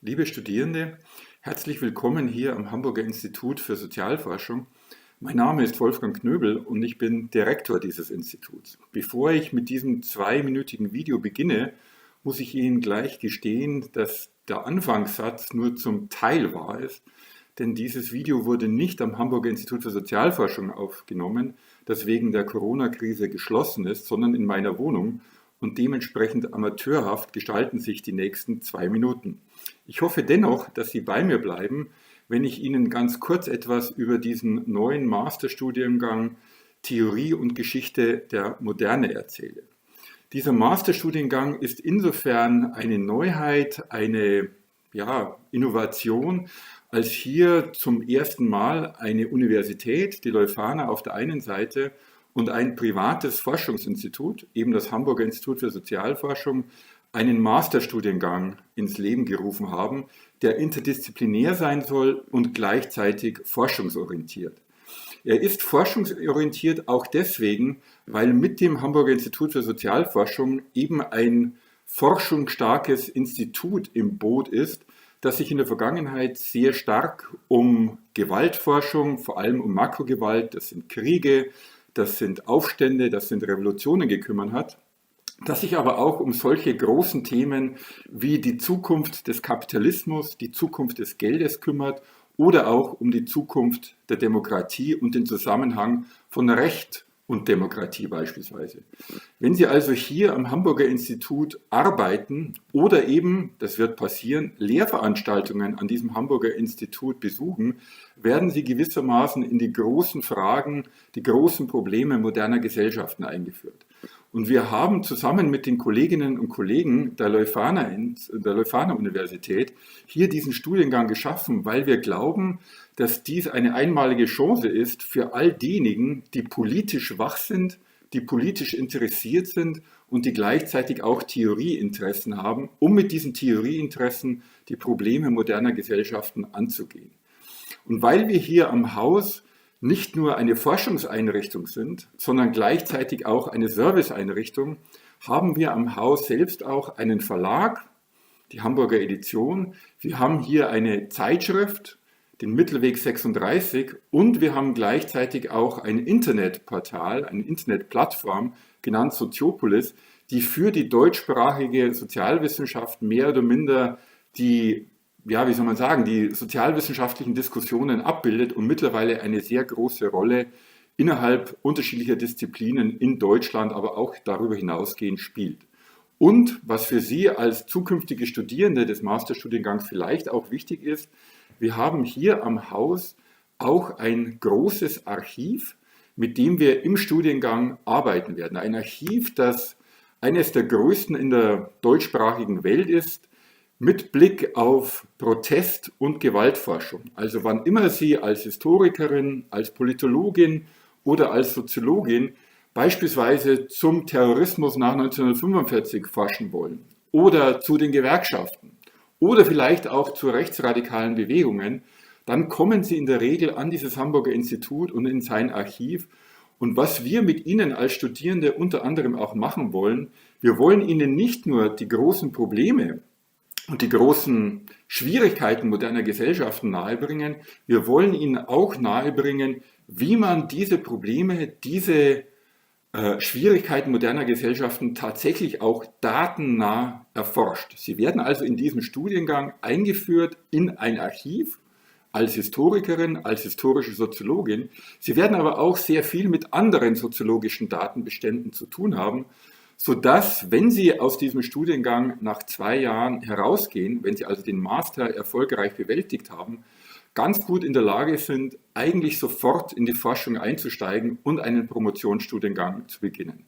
Liebe Studierende, herzlich willkommen hier am Hamburger Institut für Sozialforschung. Mein Name ist Wolfgang Knöbel und ich bin Direktor dieses Instituts. Bevor ich mit diesem zweiminütigen Video beginne, muss ich Ihnen gleich gestehen, dass der Anfangssatz nur zum Teil wahr ist, denn dieses Video wurde nicht am Hamburger Institut für Sozialforschung aufgenommen, das wegen der Corona-Krise geschlossen ist, sondern in meiner Wohnung, und dementsprechend amateurhaft gestalten sich die nächsten 2 Minuten. Ich hoffe dennoch, dass Sie bei mir bleiben, wenn ich Ihnen ganz kurz etwas über diesen neuen Masterstudiengang Theorie und Geschichte der Moderne erzähle. Dieser Masterstudiengang ist insofern eine Neuheit, eine Innovation, als hier zum ersten Mal eine Universität, die Leuphana auf der einen Seite, und ein privates Forschungsinstitut, eben das Hamburger Institut für Sozialforschung, einen Masterstudiengang ins Leben gerufen haben, der interdisziplinär sein soll und gleichzeitig forschungsorientiert. Er ist forschungsorientiert auch deswegen, weil mit dem Hamburger Institut für Sozialforschung eben ein forschungsstarkes Institut im Boot ist, das sich in der Vergangenheit sehr stark um Gewaltforschung, vor allem um Makrogewalt, das sind Kriege, das sind Aufstände, das sind Revolutionen gekümmert hat, das sich aber auch um solche großen Themen wie die Zukunft des Kapitalismus, die Zukunft des Geldes kümmert oder auch um die Zukunft der Demokratie und den Zusammenhang von Recht und Demokratie beispielsweise. Wenn Sie also hier am Hamburger Institut arbeiten oder eben, das wird passieren, Lehrveranstaltungen an diesem Hamburger Institut besuchen, werden Sie gewissermaßen in die großen Fragen, die großen Probleme moderner Gesellschaften eingeführt. Und wir haben zusammen mit den Kolleginnen und Kollegen der Leuphana Universität hier diesen Studiengang geschaffen, weil wir glauben, dass dies eine einmalige Chance ist für all diejenigen, die politisch wach sind, die politisch interessiert sind und die gleichzeitig auch Theorieinteressen haben, um mit diesen Theorieinteressen die Probleme moderner Gesellschaften anzugehen. Und weil wir hier am Haus nicht nur eine Forschungseinrichtung sind, sondern gleichzeitig auch eine Serviceeinrichtung, haben wir am Haus selbst auch einen Verlag, die Hamburger Edition. Wir haben hier eine Zeitschrift, den Mittelweg 36, und wir haben gleichzeitig auch ein Internetportal, eine Internetplattform, genannt Soziopolis, die für die deutschsprachige Sozialwissenschaft mehr oder minder die die sozialwissenschaftlichen Diskussionen abbildet und mittlerweile eine sehr große Rolle innerhalb unterschiedlicher Disziplinen in Deutschland, aber auch darüber hinausgehend spielt. Und was für Sie als zukünftige Studierende des Masterstudiengangs vielleicht auch wichtig ist, wir haben hier am Haus auch ein großes Archiv, mit dem wir im Studiengang arbeiten werden. Ein Archiv, das eines der größten in der deutschsprachigen Welt ist, mit Blick auf Protest- und Gewaltforschung. Also wann immer Sie als Historikerin, als Politologin oder als Soziologin beispielsweise zum Terrorismus nach 1945 forschen wollen oder zu den Gewerkschaften oder vielleicht auch zu rechtsradikalen Bewegungen, dann kommen Sie in der Regel an dieses Hamburger Institut und in sein Archiv. Und was wir mit Ihnen als Studierende unter anderem auch machen wollen, wir wollen Ihnen nicht nur die großen Probleme und die großen Schwierigkeiten moderner Gesellschaften nahebringen, wir wollen Ihnen auch nahebringen, wie man diese Probleme, diese Schwierigkeiten moderner Gesellschaften tatsächlich auch datennah erforscht. Sie werden also in diesem Studiengang eingeführt in ein Archiv als Historikerin, als historische Soziologin. Sie werden aber auch sehr viel mit anderen soziologischen Datenbeständen zu tun haben, sodass, wenn Sie aus diesem Studiengang nach 2 Jahren herausgehen, wenn Sie also den Master erfolgreich bewältigt haben, ganz gut in der Lage sind, eigentlich sofort in die Forschung einzusteigen und einen Promotionsstudiengang zu beginnen.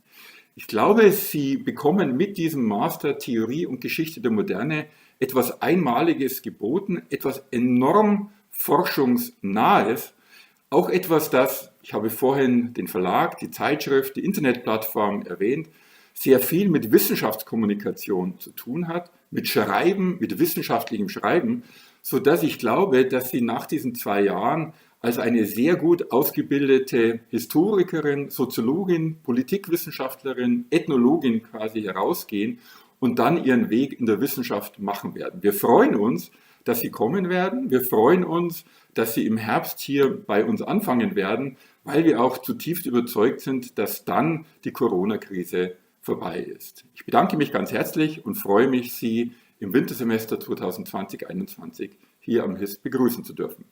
Ich glaube, Sie bekommen mit diesem Master Theorie und Geschichte der Moderne etwas Einmaliges geboten, etwas enorm forschungsnahes, auch etwas, das, ich habe vorhin den Verlag, die Zeitschrift, die Internetplattform erwähnt, sehr viel mit Wissenschaftskommunikation zu tun hat, mit Schreiben, mit wissenschaftlichem Schreiben, sodass ich glaube, dass Sie nach diesen 2 Jahren als eine sehr gut ausgebildete Historikerin, Soziologin, Politikwissenschaftlerin, Ethnologin quasi herausgehen und dann ihren Weg in der Wissenschaft machen werden. Wir freuen uns, dass sie kommen werden. Wir freuen uns, dass sie im Herbst hier bei uns anfangen werden, weil wir auch zutiefst überzeugt sind, dass dann die Corona-Krise vorbei ist. Ich bedanke mich ganz herzlich und freue mich, Sie im Wintersemester 2020-21 hier am HIST begrüßen zu dürfen.